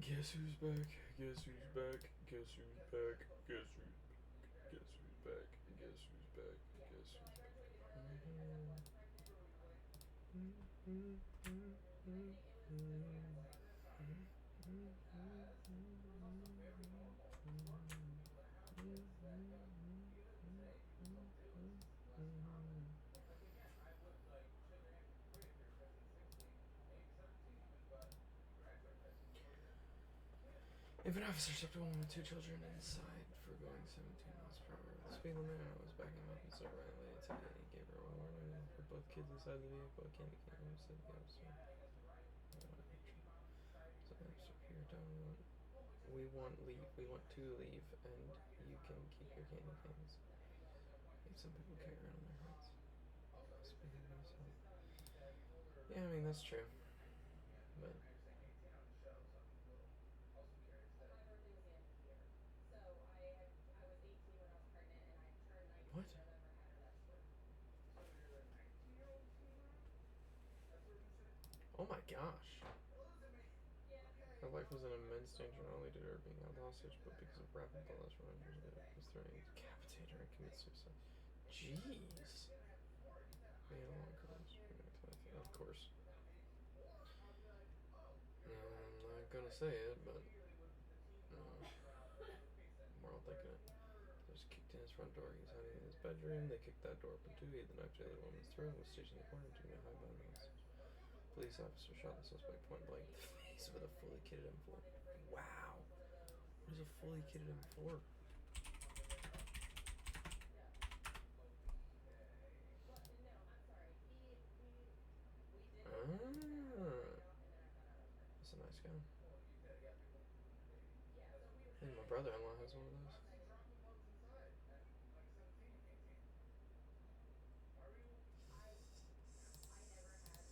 Guess who's back? Guess who's back? Guess who's back? Guess who's Guess who's back? Guess who's back? Guess who's back? If an officer stepped a woman with 2 children inside for going 17 miles per hour with the speed limit, I was backing up and so rightly today he gave her a warning for both kids inside the vehicle. Candy cane said the officer. So the officer here don't we want to leave and you can keep your candy canes. Some people carry around in their hearts. Yeah, I mean that's true. But what? Oh my gosh. Her life was in immense danger not only due to her being held hostage, but because of rapid bullets from injuries that was threatening to decapitate her and commit suicide. Jeez. Yeah, long course. Of course. I'm not gonna say it, but we're all thinking it. They just kicked in his front door. He was hiding in his bedroom. They kicked that door open too. He had the knife to the other woman's throat. Was stationed in the corner to get high boundaries. Police officer shot the suspect point blank in the face with a fully kitted M4. Wow. What is a fully kitted M4? That's a nice gun. I think my brother-in-law has one of those.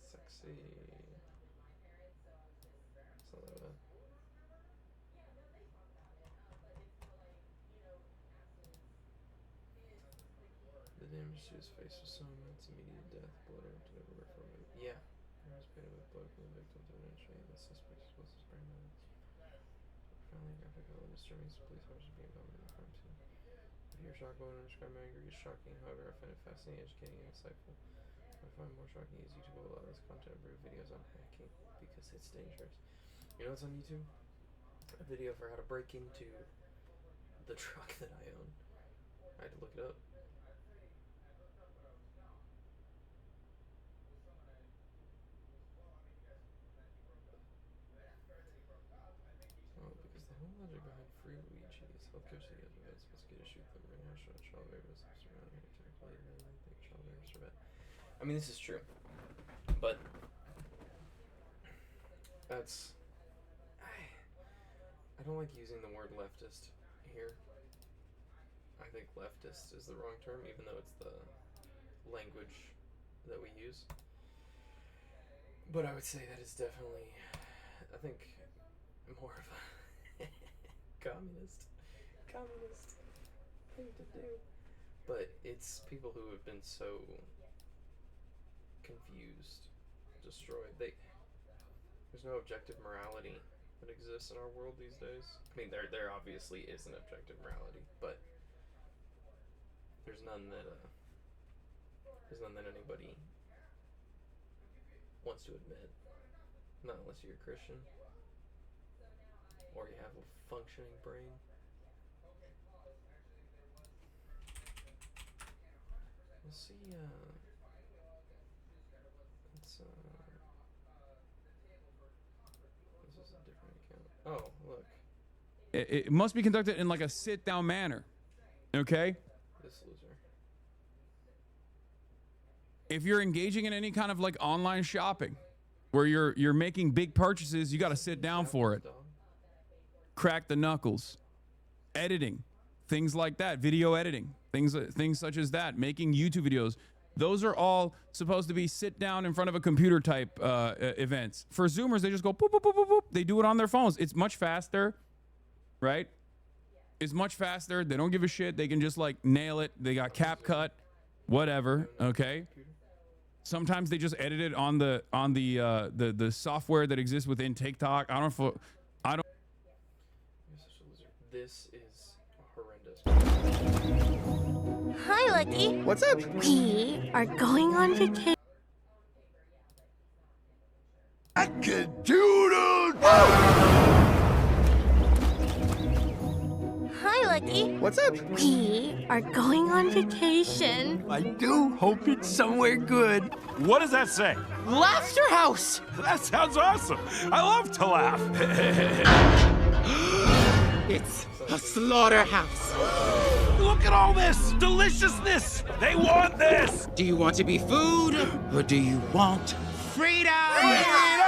Sexy. Something like that. The damage to his face was so immense, immediate death, blood erupted everywhere from it. Yeah. He was painted with blood from the victim to demonstrate the suspect was his grandmother. Finally, graphic and disturbing, so police officers being involved in the crime scene. If you're shocked by what I describe my anger is shocking, however, I find it fascinating, educating, and insightful. What I find more shocking is YouTube will allow this content to videos on hacking because it's dangerous. You know what's on YouTube? A video for how to break into the truck that I own. I had to look it up. Oh, because the whole logic behind free Luigi is healthcare so you have events investigated shoot them right now, show child rapists surrounding it to play and I think child rapists are bad. I mean, this is true, but that's I don't like using the word leftist here. I think leftist is the wrong term, even though it's the language that we use. But I would say that is definitely, I think, more of a communist thing to do. But it's people who have been so confused, destroyed. There's no objective morality that exists in our world these days. I mean, there obviously is an objective morality, but there's none that anybody wants to admit. Not unless you're a Christian or you have a functioning brain. Let's see. This is a different account. Oh, look. It must be conducted in like a sit-down manner. Okay. This loser. If you're engaging in any kind of like online shopping, where you're making big purchases, you got to sit down for it. Crack the knuckles. Editing, things like that, video editing, things such as that, making YouTube videos. Those are all supposed to be sit down in front of a computer type events. For Zoomers, they just go boop, boop, boop, boop, boop. They do it on their phones. It's much faster, right? It's much faster. They don't give a shit. They can just like nail it. They got CapCut, whatever. Okay. Sometimes they just edit it on the software that exists within TikTok. I don't. This is horrendous. Hi, Lucky. What's up? We are going on vacation. I can do Hi, Lucky. What's up? We are going on vacation. I do hope it's somewhere good. What does that say? Laughter House! That sounds awesome. I love to laugh. It's a slaughterhouse. Look at all this deliciousness. They want this. Do you want to be food, or do you want freedom?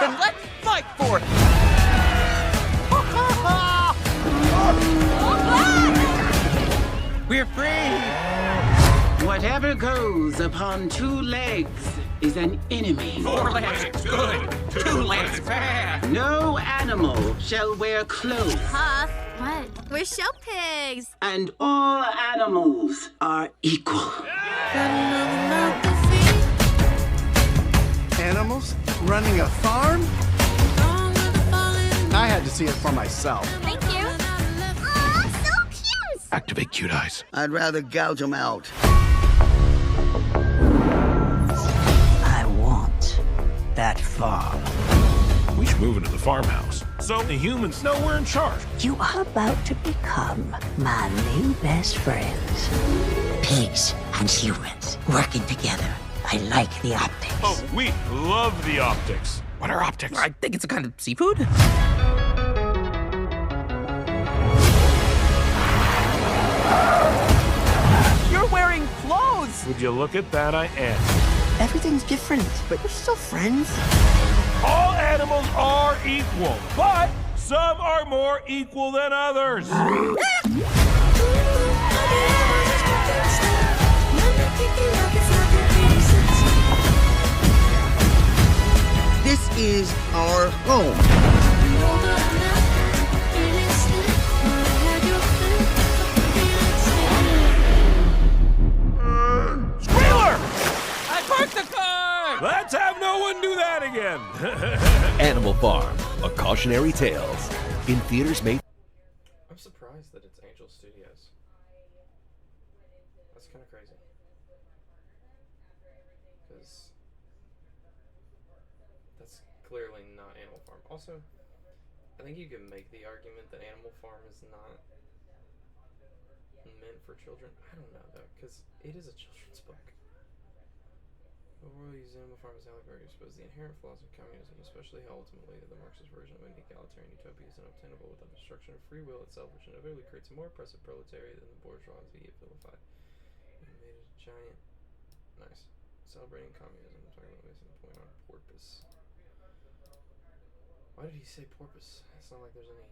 Then let's fight for it! We're free! Whatever goes upon 2 legs is an enemy. 4 legs, good. 2 legs, bad. No animal shall wear clothes. Huh? What? We're show pigs. And all animals are equal. Animals running a farm? I had to see it for myself. Thank you. Aw, so cute. Activate cute eyes. I'd rather gouge them out. I want that farm. We should move into the farmhouse. So the humans know we're in charge. You are about to become my new best friends. Pigs and humans working together. I like the optics. Oh, we love the optics. What are optics? I think it's a kind of seafood. You're wearing clothes! Would you look at that? I am. Everything's different, but we're still friends. All animals are equal, but some are more equal than others. This is our home. Squealer! I parked the car! Let's have no one do that again. Animal Farm, A Cautionary Tales. In theaters May. I'm surprised that it's Angel Studios. That's kind of crazy. Because that's clearly not Animal Farm. Also, I think you can make the argument that Animal Farm is not meant for children. I don't know though, because it is a children's book. Overall, use Animal Farm as allegory to expose the inherent flaws of communism, especially how ultimately the Marxist version of an egalitarian utopia is unobtainable without the destruction of free will itself, which inevitably creates a more oppressive proletariat than the bourgeoisie it vilified. And made a giant. Nice. Celebrating communism. I'm talking about missing the point on porpoise. Why did he say porpoise? It's not like there's any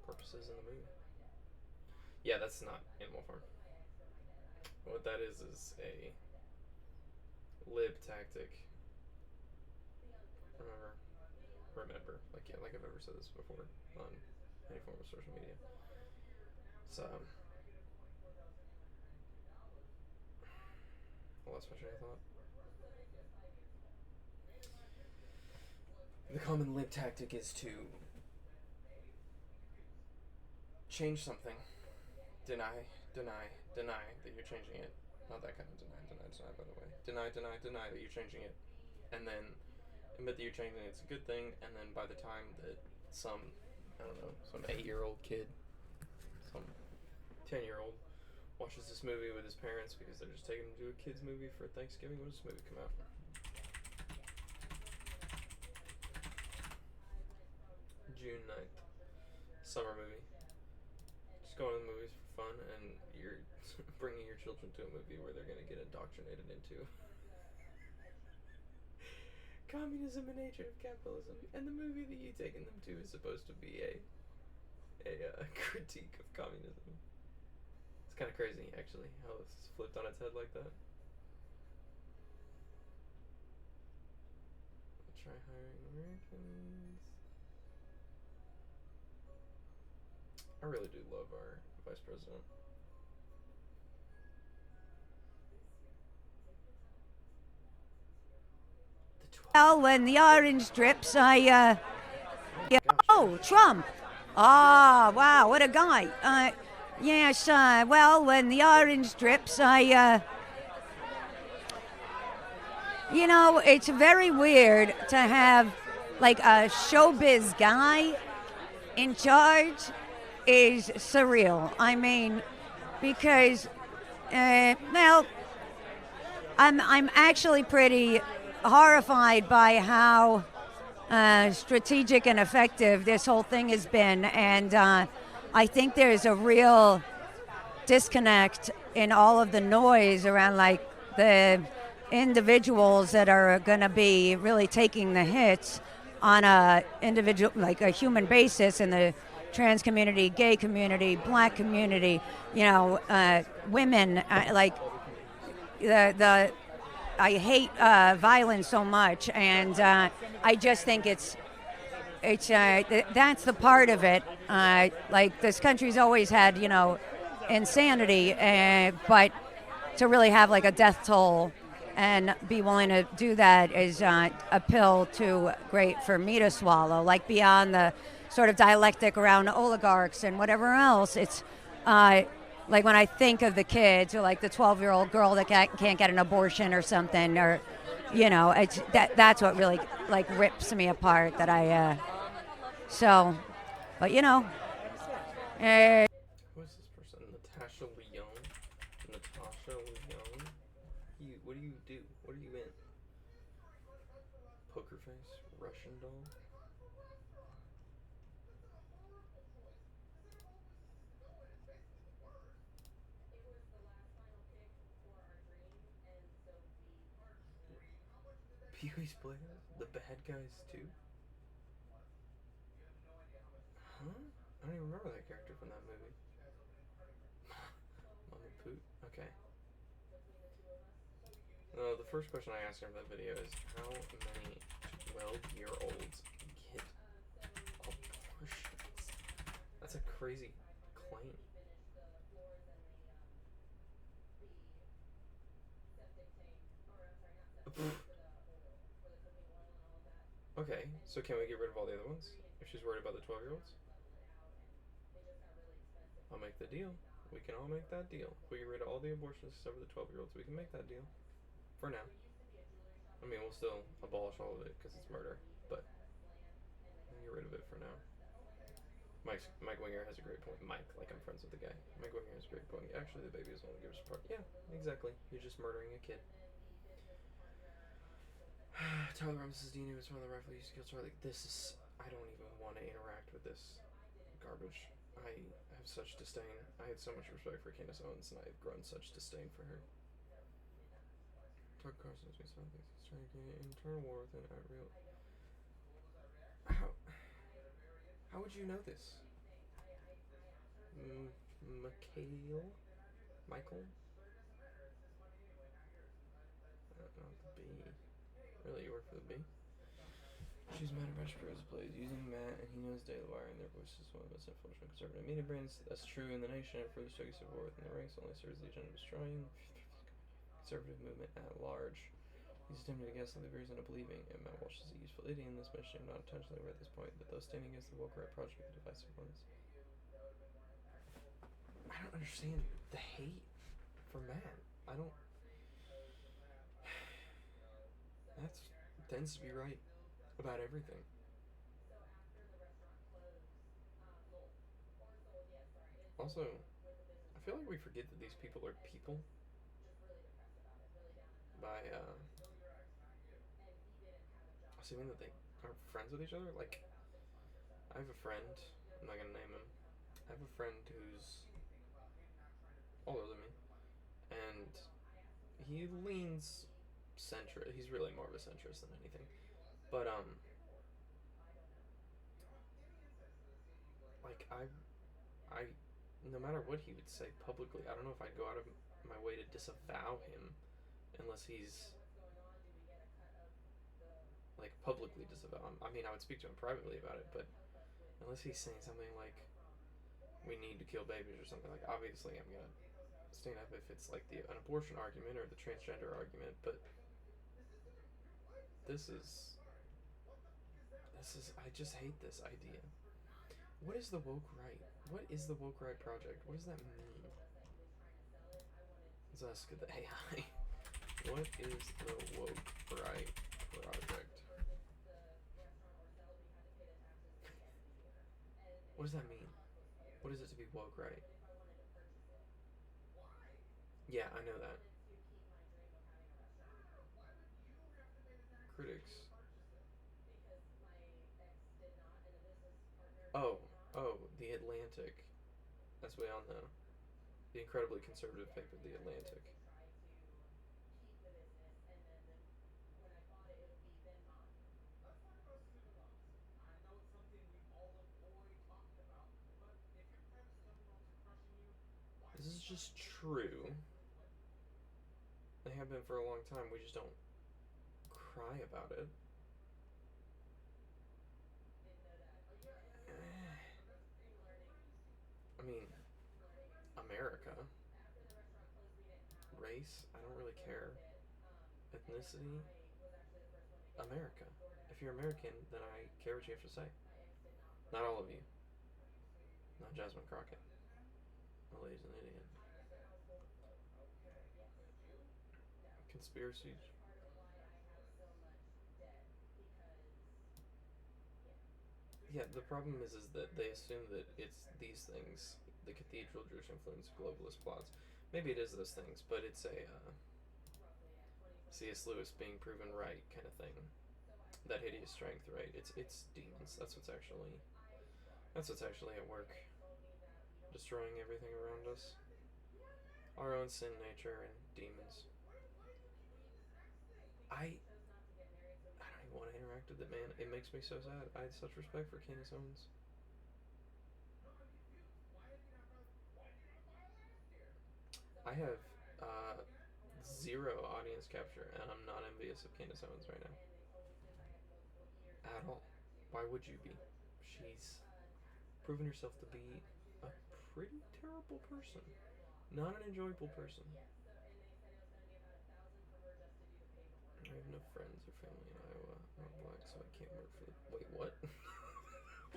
porpoises in the movie. Yeah, that's not Animal Farm. What that is a lib tactic. Remember, like yeah, like I've ever said this before on any form of social media. So I lost my train of thought. The common lib tactic is to change something, deny that you're changing it. Not that kind of deny, by the way. Deny that you're changing it. And then admit that you're changing it, it's a good thing, and then by the time that some 8-year-old kid, some 10-year-old watches this movie with his parents because they're just taking him to a kid's movie for Thanksgiving. When does this movie come out? June 9th. Summer movie. Just going to the movies for fun, and you're bringing your children to a movie where they're going to get indoctrinated into communism and hatred of capitalism, and the movie that you've taken them to is supposed to be a critique of communism. It's kind of crazy, actually, how it's flipped on its head like that. Try hiring Americans. I really do love our vice president. Well, when the orange drips, I, Gosh. Oh, Trump. Ah, wow, what a guy. Yes, well, when the orange drips, you know, it's very weird to have like a showbiz guy in charge is surreal. I mean, because, well, I'm actually pretty horrified by how strategic and effective this whole thing has been, and I think there's a real disconnect in all of the noise around like the individuals that are going to be really taking the hits on a individual, like a human basis in the trans community, gay community, black community, you know, women, like the I hate violence so much, and I just think it's that's the part of it. Like this country's always had, you know, insanity, but to really have like a death toll and be willing to do that is a pill too great for me to swallow. Like beyond the sort of dialectic around oligarchs and whatever else, it's like when I think of the kids or like the 12-year-old girl that can't get an abortion or something, or you know, it's that's what really like rips me apart. That I so, but you know. Who is this person? Natasha Leone? Natasha Leone? What do you do? What are you in? Poker face? Russian doll? Pee-wee's Playhouse? The bad guys too? Huh? I don't even remember that character from that movie. Mama Poot? Okay. The first question I asked her in that video is how many 12-year-olds get abortions? That's a crazy claim. Okay, so can we get rid of all the other ones? If she's worried about the 12-year-olds? I'll make the deal. We can all make that deal. If we get rid of all the abortions except for the 12-year-olds, we can make that deal. For now. I mean, we'll still abolish all of it because it's murder, but we'll get rid of it for now. Mike Winger has a great point. Mike, like I'm friends with the guy. Mike Winger has a great point. Actually, the baby is only gives support. Yeah, exactly. You're just murdering a kid. Tyler Rams's DNA was one of the rifle used to kill Charlie. This is... I don't even want to interact with this garbage. I have such disdain. I had so much respect for Candace Owens, and I have grown such disdain for her. Tucker Carlson has been something. He's trying to create an internal war within our real... How would you know this? Michael? The B. Really, you work for the B? She's Matt about Shapiro plays using Matt, and he knows Daily Wire, and their voice is one of the most influential conservative media brands. That's true in the nation, and further studies of war within the ranks only serves the agenda of destroying conservative movement at large. He's attempting to gaslight the viewers into believing, and Matt Walsh is a useful idiot in this mission, not intentionally aware at this point, but those standing against the woke right project are divisive ones. I don't understand the hate for Matt. I don't... That tends to be right about everything. Also, I feel like we forget that these people are people by assuming that they are friends with each other. Like, I have a friend, I'm not gonna name him. I have a friend who's older than me, and he leans centrist. He's really more of a centrist than anything. But like I, no matter what he would say publicly, I don't know if I'd go out of my way to disavow him unless he's like publicly disavow him. I mean, I would speak to him privately about it, but unless he's saying something like we need to kill babies or something, like obviously I'm gonna stand up if it's like an abortion argument or the transgender argument, but this is I just hate this idea. What is the woke right? What is the woke right project? What does that mean? Let's ask the AI. What is the woke right project? What does that mean? What is it to be woke right? Yeah, I know that. Critics. Oh, The Atlantic. As we all know. The incredibly conservative paper, The Atlantic. This is just true. They have been for a long time. We just don't cry about it. I mean, America. Race, I don't really care. Ethnicity, America. If you're American, then I care what you have to say. Not all of you. Not Jasmine Crockett. The lady's an idiot. Conspiracy. Yeah, the problem is that they assume that it's these things, the cathedral Jewish influence, globalist plots. Maybe it is those things, but it's a C.S. Lewis being proven right kind of thing. That hideous strength, right? It's demons. That's what's actually at work, destroying everything around us. Our own sin nature and demons. I don't even want to interact with it, man. It makes me so sad. I had such respect for Candace Owens. I have zero audience capture, and I'm not envious of Candace Owens right now. At all. Why would you be? She's proven herself to be a pretty terrible person. Not an enjoyable person. I have no friends or family in Iowa. I'm not black, so I can't work for the... Wait, what?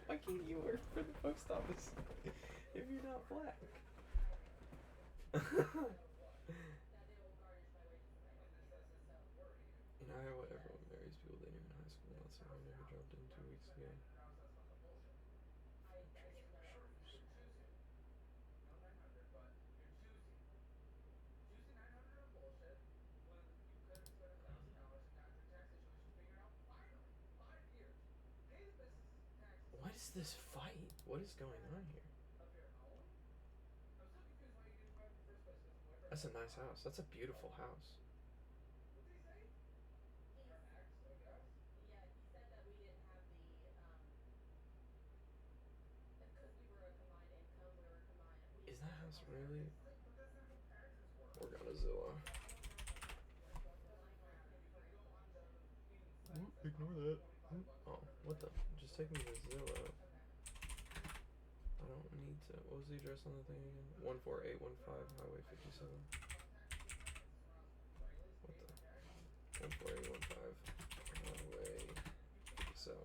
Why can't you work for the post office if you're not black? In Iowa, everyone marries people they knew in high school, not someone who dropped in 2 weeks ago. What is this fight? What is going on here? That's a nice house. That's a beautiful house. Is that house really? Organizilla. Ignore that. Oh, what the? Just take me to Zillow. I don't need to. What was the address on the thing again? 14815 Highway 57. What the? 14815 Highway 57.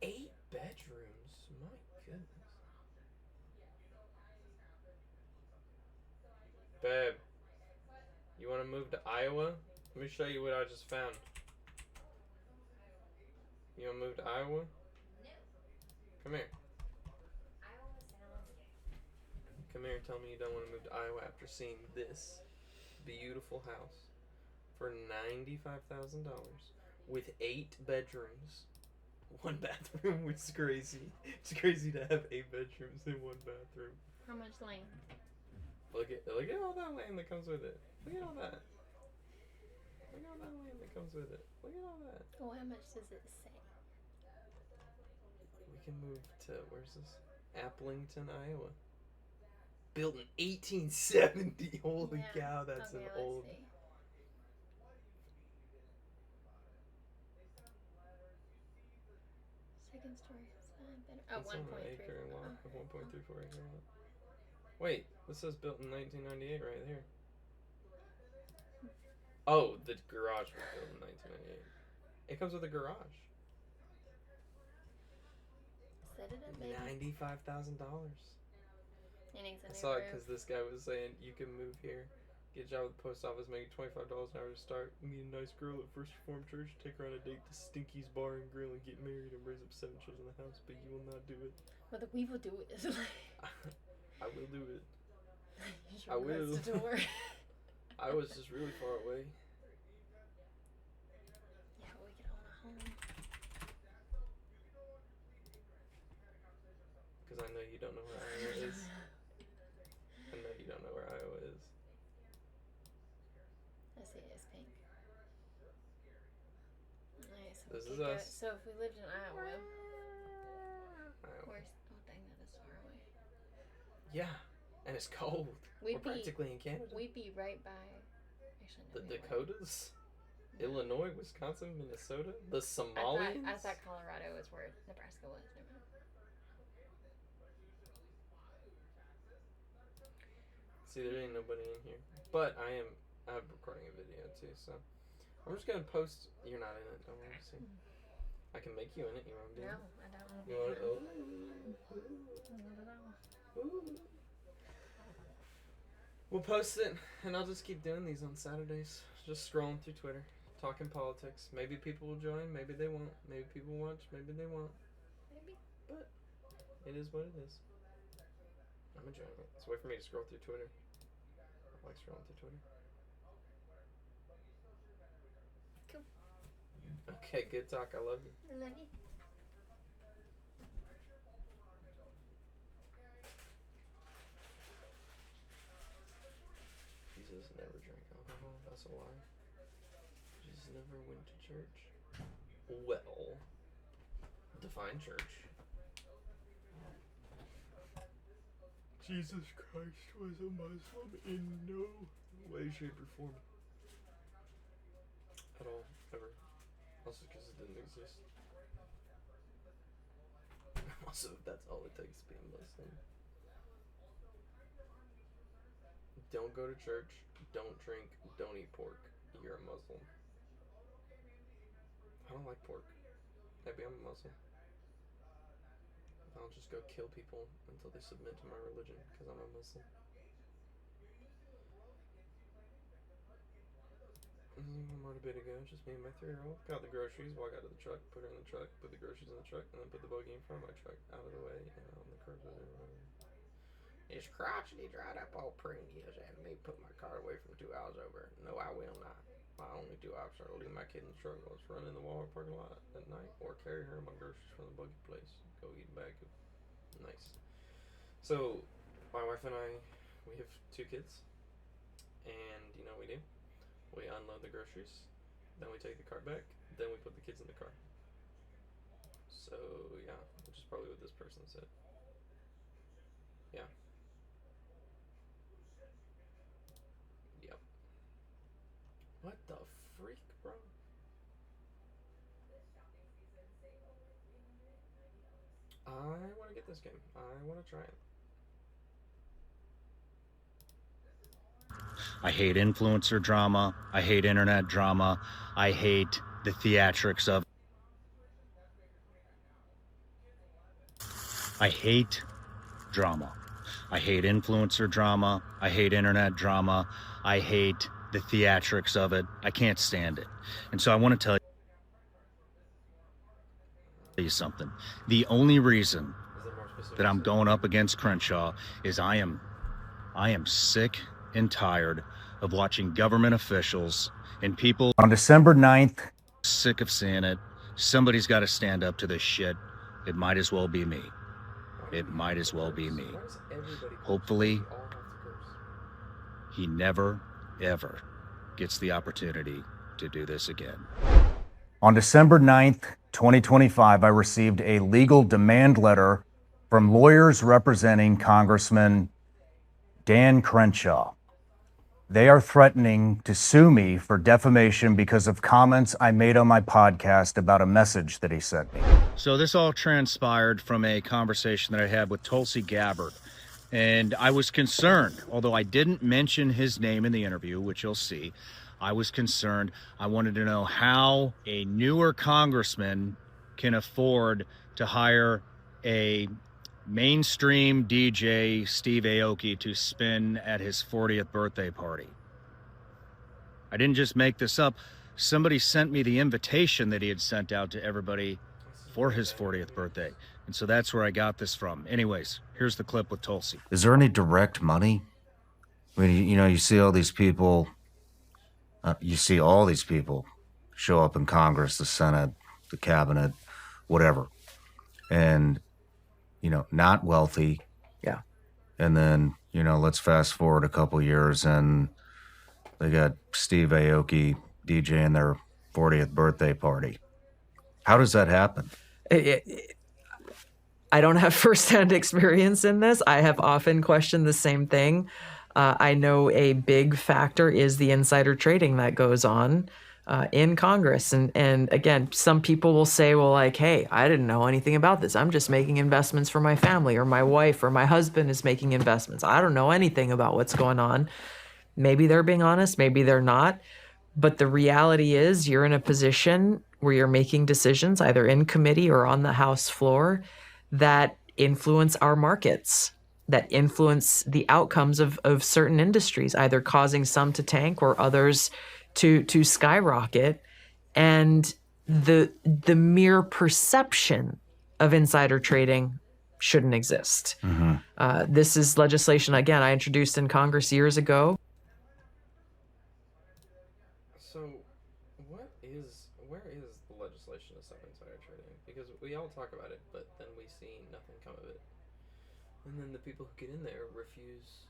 8 bedrooms? My goodness. Babe, you want to move to Iowa? Let me show you what I just found. You want to move to Iowa? Come here. Come here and tell me you don't want to move to Iowa after seeing this beautiful house for $95,000 with 8 bedrooms, 1 bathroom, which is crazy. It's crazy to have 8 bedrooms in 1 bathroom. How much land? Look at all that land that comes with it. Look at all that. Look at all that land that comes with it. Look at all that. Well, how much does it say? We can move to, where's this? Applington, Iowa. Built in 1870. Holy cow, that's okay, an old. See. Second story is 5 bedroom. Oh, 1.34 acre lot. 1.34 acre lot. Wait, this says built in 1998 right here. Oh, the garage was built in 1998. It comes with a garage. Set it up, baby. $95,000. He needs a I new saw it roof. because this guy was saying you can move here, get a job at the post office, make $25 an hour to start, meet a nice girl at First Reformed Church, take her on a date to Stinky's Bar and Grill, and get married and raise up 7 children in the house. But you will not do it. But we will do it. I will do it. I will. The door. I was just really far away. Yeah, we could own a home. Because I know you don't know where Iowa is. I know you don't know where Iowa is. I see it as pink. Nice. This is us. So if we lived in Iowa. Where's, oh dang, that is far away. Yeah, and it's cold. We're practically in Canada. We'd be right by. Actually, no, the Dakotas, Illinois, Wisconsin, Minnesota, the Somalians. I thought Colorado was where Nebraska was. Never mind. See, there ain't nobody in here, but I'm recording a video too, so I'm just gonna post. You're not in it, don't worry. See, I can make you in it. You want to do it? No, I don't want to. You want to? We'll post it, and I'll just keep doing these on Saturdays. Just scrolling through Twitter, talking politics. Maybe people will join, maybe they won't. Maybe people watch, maybe they won't. Maybe. But it is what it is. I'm enjoying it. It's a way for me to scroll through Twitter. I like scrolling through Twitter. Cool. Okay, good talk. I love you. I love you. Jesus never drank alcohol. That's a lie. Jesus never went to church. Well, define church. Jesus Christ was a Muslim in no way, shape, or form. At all. Ever. Also because it didn't exist. Also, that's all it takes to be a Muslim. Don't go to church, don't drink, don't eat pork. You're a Muslim. I don't like pork. Maybe I'm a Muslim. I'll just go kill people until they submit to my religion because I'm a Muslim. More a bit ago, just me and my 3-year-old. Got the groceries, walk out of the truck, put her in the truck, put the groceries in the truck, and then put the buggy in front of my truck out of the way and on the curb with her. His crotchety dried up old prune years and me put my car away from 2 hours over. No, I will not. My only 2 options are to leave my kid in the truck while it's running in the Walmart parking lot at night, or carry her and my groceries from the buggy place. Go eat a bag of nice. So, my wife and I, we have 2 kids, and you know what we do? We unload the groceries, then we take the car back, then we put the kids in the car. So, yeah, which is probably what this person said. Yeah. Yep. What the freak, bro? I want to get this game. I want to try it. I hate influencer drama. I hate internet drama. I hate the theatrics of. I hate drama. I hate influencer drama. I hate internet drama. I hate the theatrics of it. I can't stand it. And so I want to tell you something. The only reason that I'm going up against Crenshaw is I am sick and tired of watching government officials and people on December 9th. Sick of seeing it. Somebody's got to stand up to this shit. It might as well be me. It might as well be me. Hopefully, he never, ever gets the opportunity to do this again. On December 9th, 2025, I received a legal demand letter from lawyers representing Congressman Dan Crenshaw. They are threatening to sue me for defamation because of comments I made on my podcast about a message that he sent me. So this all transpired from a conversation that I had with Tulsi Gabbard. And I was concerned, although I didn't mention his name in the interview, which you'll see. I was concerned. I wanted to know how a newer congressman can afford to hire a mainstream DJ, Steve Aoki, to spin at his 40th birthday party. I didn't just make this up. Somebody sent me the invitation that he had sent out to everybody for his 40th birthday. And so that's where I got this from. Anyways, here's the clip with Tulsi. Is there any direct money? I mean, you know, you see all these people, show up in Congress, the Senate, the cabinet, whatever, and, you know, not wealthy. Yeah. And then, you know, let's fast forward a couple years and they got Steve Aoki DJing their 40th birthday party. How does that happen? I don't have firsthand experience in this. I have often questioned the same thing. I know a big factor is the insider trading that goes on in Congress. And again, some people will say, well, like, hey, I didn't know anything about this. I'm just making investments for my family, or my wife or my husband is making investments. I don't know anything about what's going on. Maybe they're being honest, maybe they're not. But the reality is you're in a position where you're making decisions either in committee or on the House floor that influence our markets, that influence the outcomes of certain industries, either causing some to tank or others to skyrocket. And the mere perception of insider trading shouldn't exist. Mm-hmm. This is legislation, again, I introduced in Congress years ago. So, where is the legislation to stop insider trading? Because we all talk about it, but then we see nothing come of it. And then the people who get in there refuse.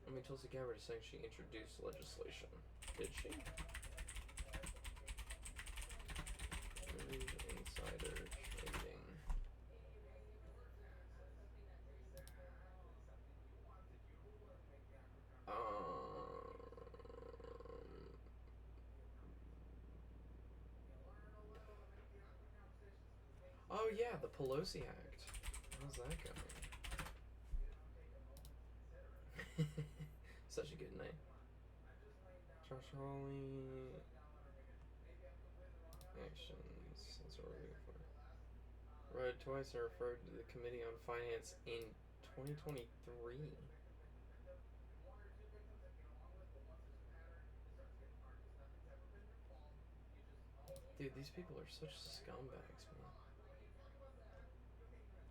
I mean, Tulsi Gabbard is saying she introduced legislation. Did she? Remove insider trading. Oh yeah, the Pelosi Act. How's that going? Such a good name. Josh Hawley. Actions. That's what we're looking for. Read twice and referred to the Committee on Finance in 2023. Dude, these people are such scumbags, man.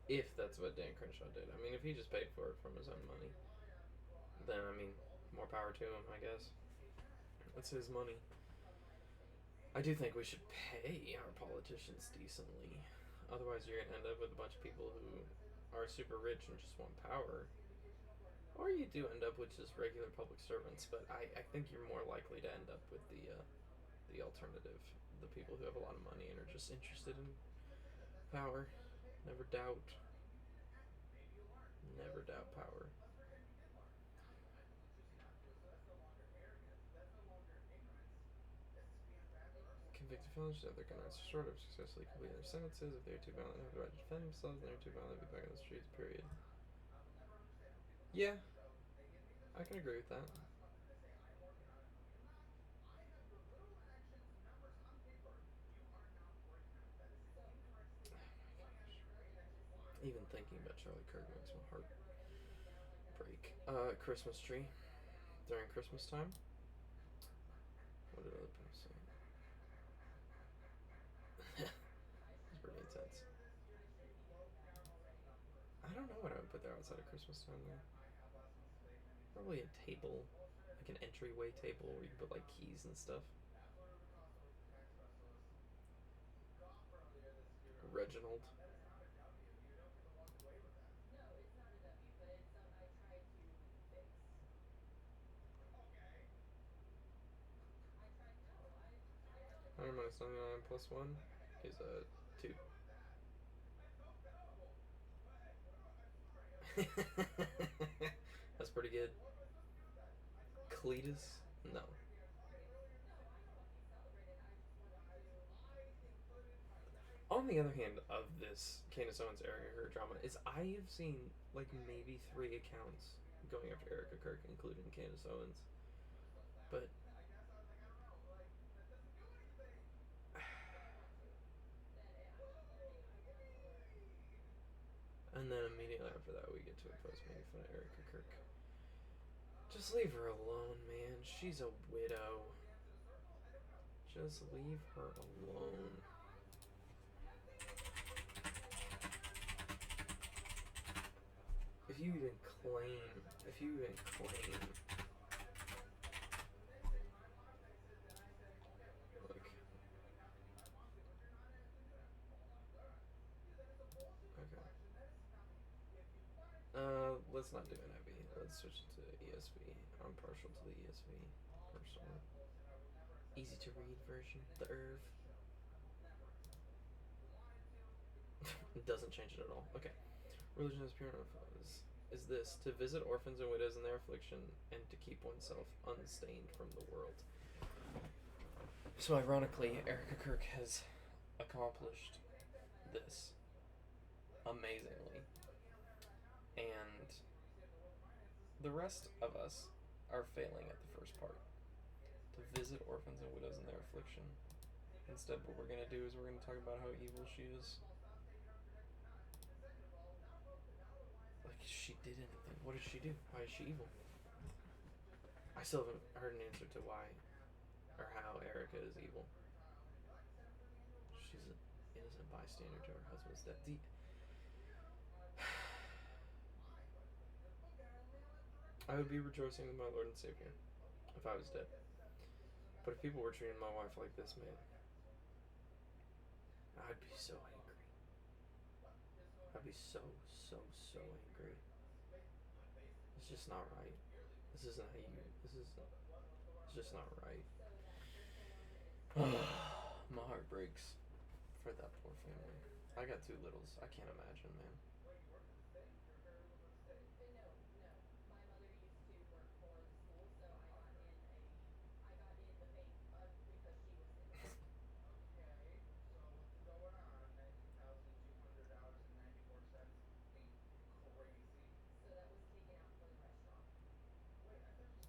If that's what Dan Crenshaw did. I mean, if he just paid for it from his own money, then, I mean, more power to him, I guess. That's his money. I do think we should pay our politicians decently. Otherwise, you're going to end up with a bunch of people who are super rich and just want power. Or you do end up with just regular public servants, but I think you're more likely to end up with the alternative. The people who have a lot of money and are just interested in power. Never doubt power. Convicted felons should have their guns short of successfully completing their sentences. If they are too violent, have the right to defend themselves. If they are too violent, be back on the streets, period. Yeah, I can agree with that. Even thinking about Charlie Kirk makes my heart break. Christmas tree. During Christmas time? What did other people say? It's pretty intense. I don't know what I would put there outside of Christmas time, though. Probably a table. Like an entryway table where you can put, like, keys and stuff. Reginald. Minus 99 plus 1 is a 2. That's pretty good. Cletus? No. On the other hand of this Candace Owens Erica drama is I have seen like maybe 3 accounts going after Erica Kirk, including Candace Owens. But And then immediately after that, we get to a post making fun of Erica Kirk. Just leave her alone, man. She's a widow. Just leave her alone. If you even claim, let's not do NIV. Let's switch to ESV. I'm partial to the ESV, personally. Easy to read version. The ERV. It doesn't change it at all. Okay. Religion is pure is this to visit orphans and widows in their affliction and to keep oneself unstained from the world. So ironically, Erica Kirk has accomplished this amazingly. And the rest of us are failing at the first part. To visit orphans and widows in their affliction. Instead, what we're going to do is we're going to talk about how evil she is. Like, she did anything. What did she do? Why is she evil? I still haven't heard an answer to why or how Erica is evil. She's an innocent bystander to her husband's death. I would be rejoicing with my Lord and Savior if I was dead. But if people were treating my wife like this, man, I'd be so angry. I'd be so angry. It's just not right. It's just not right. My heart breaks for that poor family. I got 2 littles. I can't imagine, man.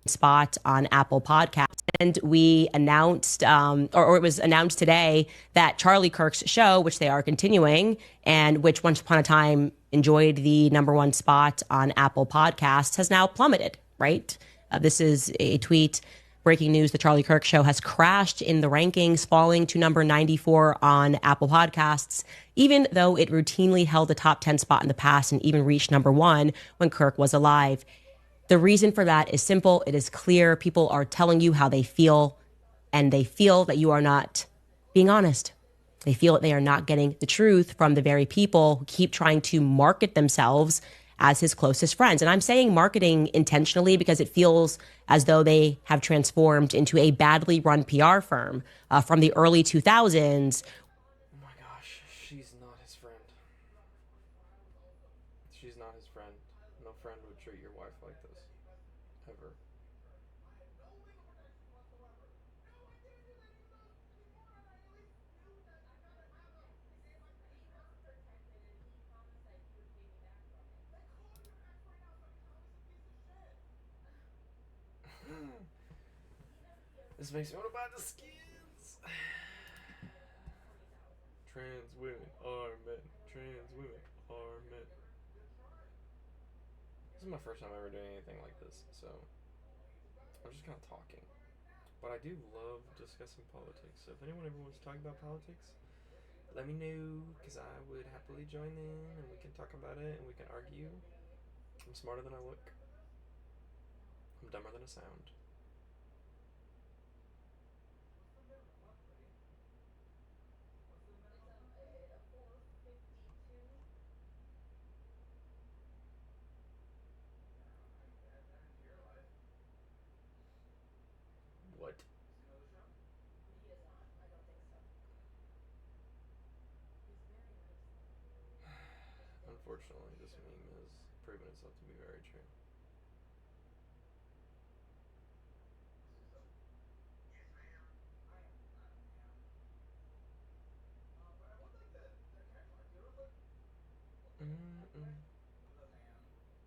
Spot on Apple Podcasts. And we announced, or it was announced today, that Charlie Kirk's show, which they are continuing, and which once upon a time enjoyed the #1 spot on Apple Podcasts, has now plummeted, right? This is a tweet. Breaking news, the Charlie Kirk show has crashed in the rankings, falling to number 94 on Apple Podcasts, even though it routinely held the top 10 spot in the past and even reached #1 when Kirk was alive. The reason for that is simple. It is clear. People are telling you how they feel, and they feel that you are not being honest. They feel that they are not getting the truth from the very people who keep trying to market themselves as his closest friends. And I'm saying marketing intentionally because it feels as though they have transformed into a badly run PR firm from the early 2000s. Oh my gosh, she's not his friend. She's not his friend. No friend would treat your wife like this. Ever. This makes me want to buy the skins. Trans women are men. Trans women are men. This is my first time ever doing anything like this, so I'm just kind of talking. But I do love discussing politics, so if anyone ever wants to talk about politics, let me know, because I would happily join in, and we can talk about it, and we can argue. I'm smarter than I look. I'm dumber than I sound. What? Unfortunately, this meme has proven itself to be very true.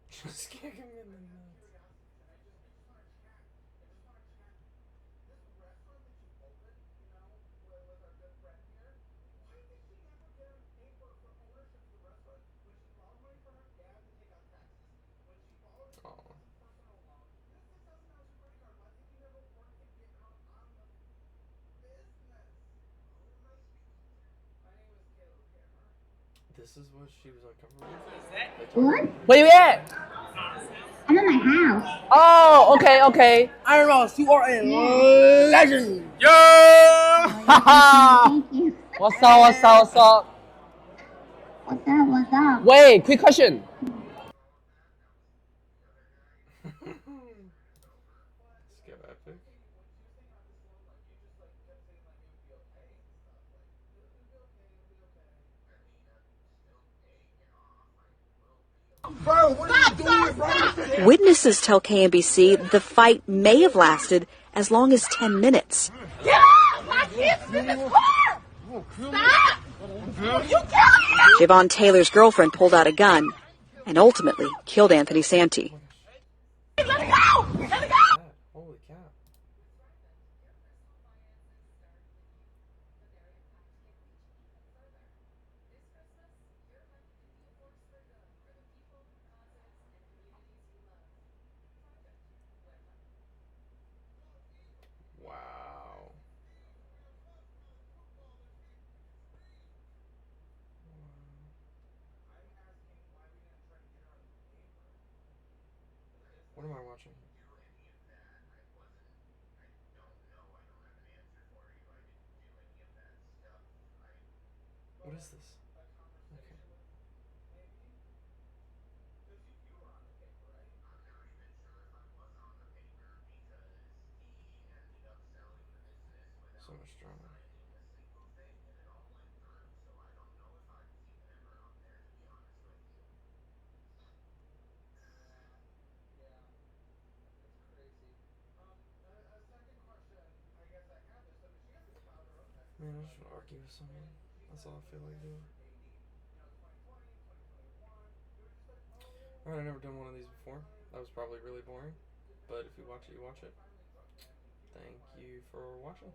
Just kick him in the nuts. This is what she was uncomfortable with? What? Where you at? I'm in my house. Oh, okay, okay. Iron Mouse, you are a legend. Yeah! Haha! What's up, what's up, what's up? What's up, what's up? Wait, quick question. Let's go epic. Bro, what are you doing, bro? Witnesses tell KNBC the fight may have lasted as long as 10 minutes. Get off! My kids in this car! Stop! You killing me! Javon Taylor's girlfriend pulled out a gun and ultimately killed Anthony Santee. Let it go! Let it go! Holy cow. Wow. What am I watching? What is this? Okay. So much drama. Man, I just want to argue with someone. That's all I feel like doing. Alright, I've never done one of these before. That was probably really boring. But if you watch it, you watch it. Thank you for watching.